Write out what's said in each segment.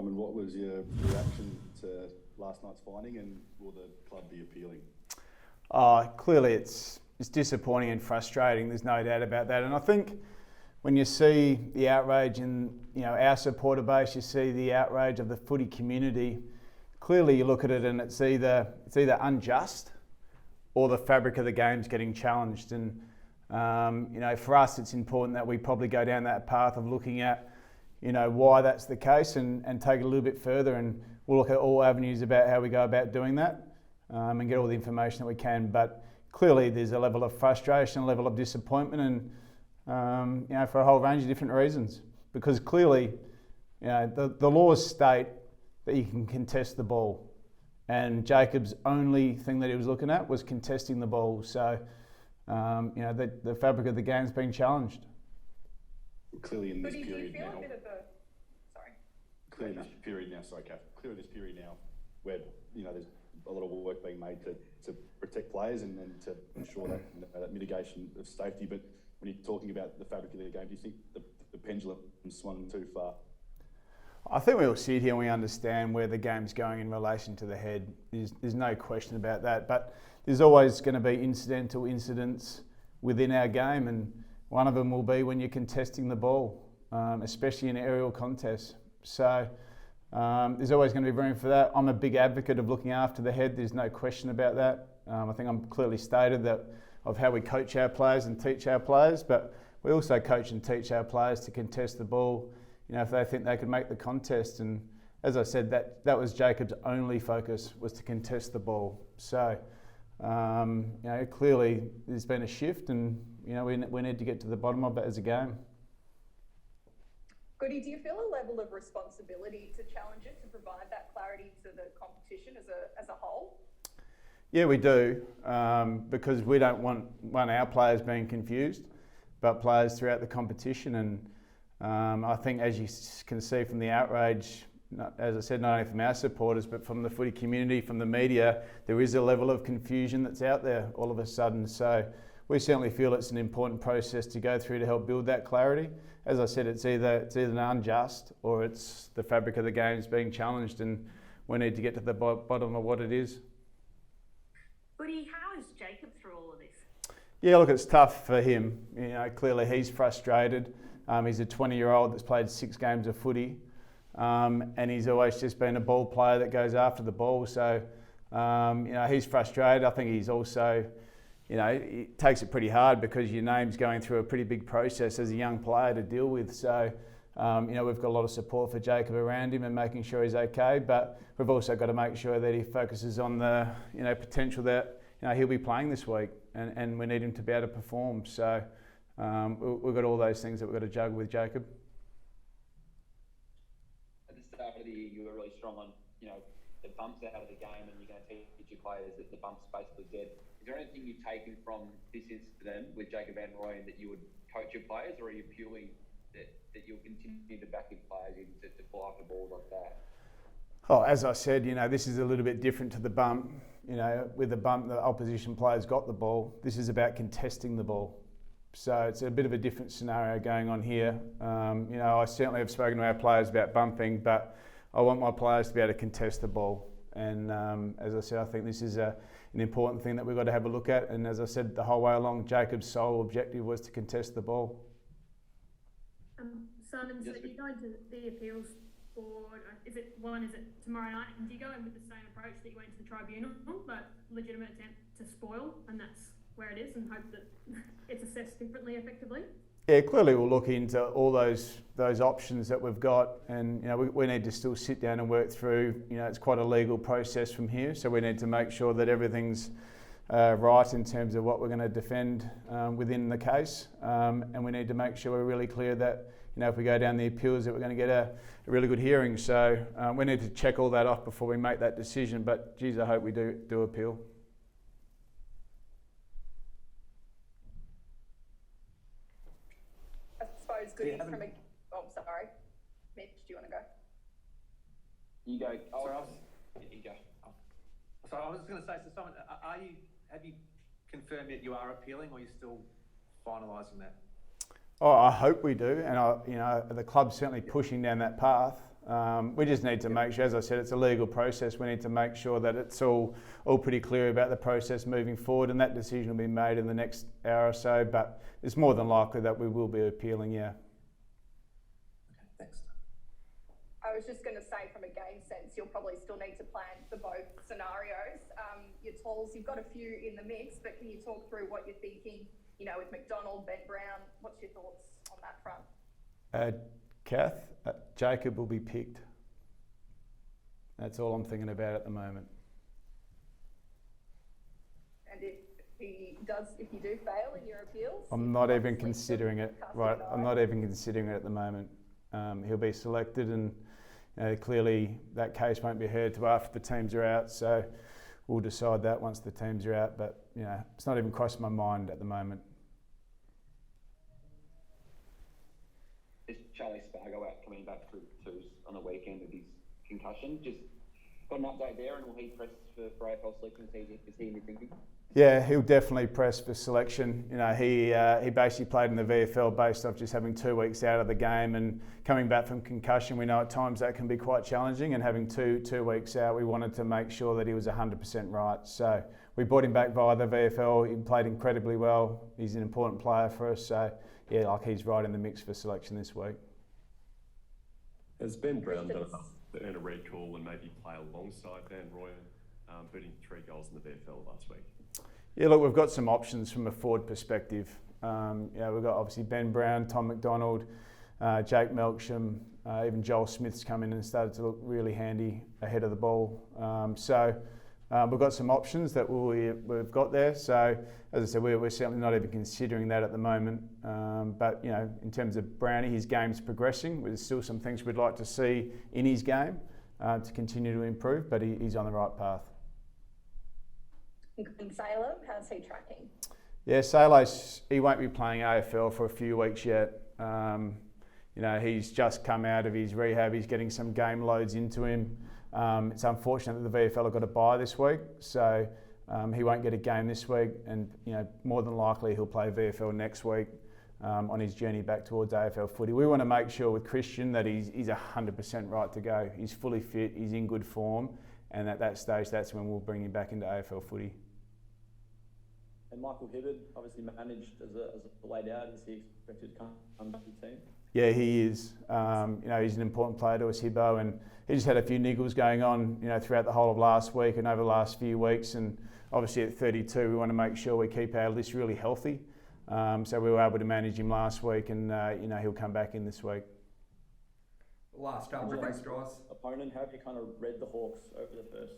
Simon, what was your reaction to last night's finding, and will the club be appealing? Clearly it's disappointing and frustrating, there's no doubt about that. And I think when you see the outrage in our supporter base, you see the outrage of the footy community, clearly you look at it and it's either unjust or the fabric of the game's getting challenged. And for us it's important that we probably go down that path of looking at why that's the case and take it a little bit further, and we'll look at all avenues about how we go about doing that and get all the information that we can. But clearly there's a level of frustration, a level of disappointment, and for a whole range of different reasons. Because clearly the laws state that you can contest the ball, and Jacob's only thing that he was looking at was contesting the ball. So the fabric of the game's being challenged. Clearly in this period now. Clearly in this period now, where there's a lot of work being made to protect players and to ensure that mitigation of safety. But when you're talking about the fabric of the game, do you think the pendulum swung too far? I think we all sit here and we understand where the game's going in relation to the head. There's no question about that. But there's always going to be incidental incidents within our game, and one of them will be when you're contesting the ball, especially in aerial contests. So there's always going to be room for that. I'm a big advocate of looking after the head. There's no question about that. I think I'm clearly stated that of how we coach our players and teach our players, but we also coach and teach our players to contest the ball, if they think they could make the contest. And as I said, that was Jacob's only focus, was to contest the ball. So clearly there's been a shift, and we need to get to the bottom of it as a game. Goody, do you feel a level of responsibility to challenge it, to provide that clarity to the competition as a whole? Yeah, we do, because we don't want our players being confused, but players throughout the competition. And I think, as you can see from the outrage, as I said, not only from our supporters but from the footy community, from the media, there is a level of confusion that's out there all of a sudden. So we certainly feel it's an important process to go through to help build that clarity. As I said, it's either unjust or it's the fabric of the game's being challenged, and we need to get to the bottom of what it is. Goody, how is Jacob through all of this? Yeah, look, it's tough for him. Clearly he's frustrated. He's a 20-year-old that's played 6 games of footy, and he's always just been a ball player that goes after the ball. So, he's frustrated. I think he's also, he takes it pretty hard because your name's going through a pretty big process as a young player to deal with. So, we've got a lot of support for Jacob around him and making sure he's okay. But we've also got to make sure that he focuses on the, potential that, he'll be playing this week, and we need him to be able to perform. So, we've got all those things that we've got to juggle with Jacob. At the start of the year, you were really strong on, the bumps out of the game, and you're going to teach your players that the bump's basically dead. Is there anything you've taken from this incident with Jacob Van Rooyen that you would coach your players, or are you purely that you'll continue to back your players in to pull off the ball like that? Oh, as I said, this is a little bit different to the bump. With the bump, the opposition players got the ball. This is about contesting the ball. So it's a bit of a different scenario going on here. I certainly have spoken to our players about bumping, but I want my players to be able to contest the ball. And as I said, I think this is an important thing that we've got to have a look at. And as I said, the whole way along, Jacob's sole objective was to contest the ball. Simon, so you go into the appeals board, is it tomorrow night? And do you go in with the same approach that you went to the tribunal, but legitimate attempt to spoil, and that's where it is, and hope that it's assessed differently effectively? Yeah, clearly we'll look into all those options that we've got, and we need to still sit down and work through. It's quite a legal process from here, so we need to make sure that everything's right in terms of what we're going to defend within the case, and we need to make sure we're really clear that if we go down the appeals that we're going to get a really good hearing. So we need to check all that off before we make that decision. But geez, I hope we do appeal. Goodies from a... Oh, sorry. Mitch, do you want to go? You go. Oh, you go. So I was just going to say, so Simon, have you confirmed that you are appealing, or are you still finalising that? Oh, I hope we do, and the club's certainly pushing down that path. We just need to make sure, as I said, it's a legal process. We need to make sure that it's all pretty clear about the process moving forward, and that decision will be made in the next hour or so. But it's more than likely that we will be appealing, yeah. Okay, thanks. I was just going to say, from a game sense, you'll probably still need to plan for both scenarios. Your tolls, you've got a few in the mix, but can you talk through what you're thinking, you know, with McDonald, Ben Brown? What's your thoughts on that front? Kath, Jacob will be picked. That's all I'm thinking about at the moment. And if you do fail in your appeals? I'm not even considering it. Right, I'm not even considering it at the moment. He'll be selected, and clearly that case won't be heard till after the teams are out. So we'll decide that once the teams are out. But it's not even crossing my mind at the moment. Is Charlie Spargo out coming back through twos on the weekend with his concussion? Just got an update there, and will he press for AFL selection? Is he in your thinking? Yeah, he'll definitely press for selection. He basically played in the VFL based off just having 2 weeks out of the game and coming back from concussion. We know at times that can be quite challenging, and having two weeks out, we wanted to make sure that he was 100% right. So we brought him back via the VFL. He played incredibly well. He's an important player for us. So yeah, he's right in the mix for selection this week. Has Ben Brown done enough to earn a red call and maybe play alongside Van Rooyen, putting 3 goals in the VFL last week? Yeah, look, we've got some options from a forward perspective. We've got obviously Ben Brown, Tom McDonald, Jake Melksham, even Joel Smith's come in and started to look really handy ahead of the ball. We've got some options that we've got there. So as I said, we're certainly not even considering that at the moment. But in terms of Brownie, his game's progressing. There's still some things we'd like to see in his game to continue to improve, but he's on the right path. And Salem, how's he tracking? Yeah, Salos, he won't be playing AFL for a few weeks yet. He's just come out of his rehab. He's getting some game loads into him. It's unfortunate that the VFL have got a bye this week, so he won't get a game this week, and more than likely he'll play VFL next week on his journey back towards AFL footy. We want to make sure with Christian that he's 100% right to go. He's fully fit, he's in good form, and at that stage, that's when we'll bring him back into AFL footy. And Michael Hibberd, obviously managed as a laid out. Is he expected to come back to the team? Yeah, he is. He's an important player to us, Hibbo, and he just had a few niggles going on, throughout the whole of last week and over the last few weeks. And obviously at 32, we want to make sure we keep our list really healthy. So we were able to manage him last week, and he'll come back in this week. Last couple of weeks, guys. Opponent, how have you kind of read the Hawks over the first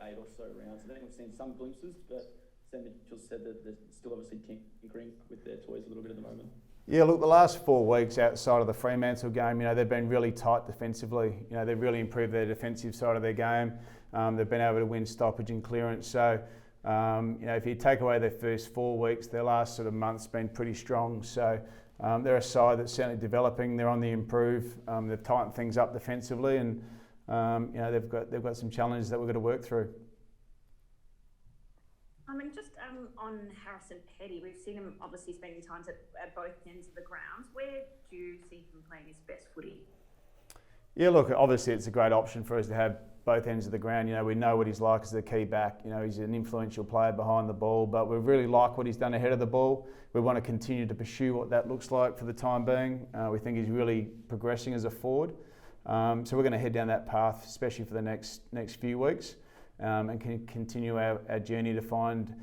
8 or so rounds? I think we've seen some glimpses, but Sam Mitchell said that they're still obviously tinkering with their toys a little bit at the moment. Yeah, look, the last 4 weeks outside of the Fremantle game, they've been really tight defensively. They've really improved their defensive side of their game. They've been able to win stoppage and clearance. So, if you take away their first 4 weeks, their last sort of month's been pretty strong. So, they're a side that's certainly developing. They're on the improve. They've tightened things up defensively, and they've got some challenges that we've got to work through. Just on Harrison Petty, we've seen him obviously spending time at both ends of the ground. Where do you see him playing his best footy? Yeah, look, obviously it's a great option for us to have both ends of the ground. We know what he's like as a key back. He's an influential player behind the ball, but we really like what he's done ahead of the ball. We want to continue to pursue what that looks like for the time being. We think he's really progressing as a forward. So we're going to head down that path, especially for the next few weeks. And can continue our journey to find,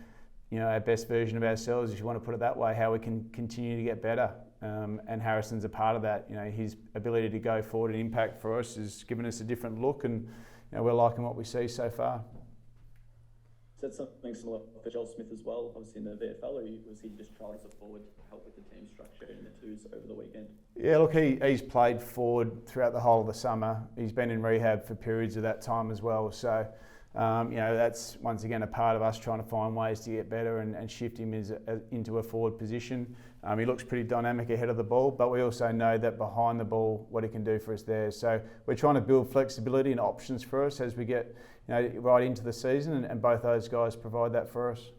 our best version of ourselves, if you want to put it that way, how we can continue to get better. And Harrison's a part of that. His ability to go forward and impact for us has given us a different look, and we're liking what we see so far. Said something similar for Joel Smith as well, obviously in the VFL, or was he just trialing as a forward to help with the team structure in the twos over the weekend? Yeah, look, he's played forward throughout the whole of the summer. He's been in rehab for periods of that time as well. So, that's once again a part of us trying to find ways to get better and shift him into a forward position. He looks pretty dynamic ahead of the ball, but we also know that behind the ball, what he can do for us there. So we're trying to build flexibility and options for us as we get right into the season, and both those guys provide that for us.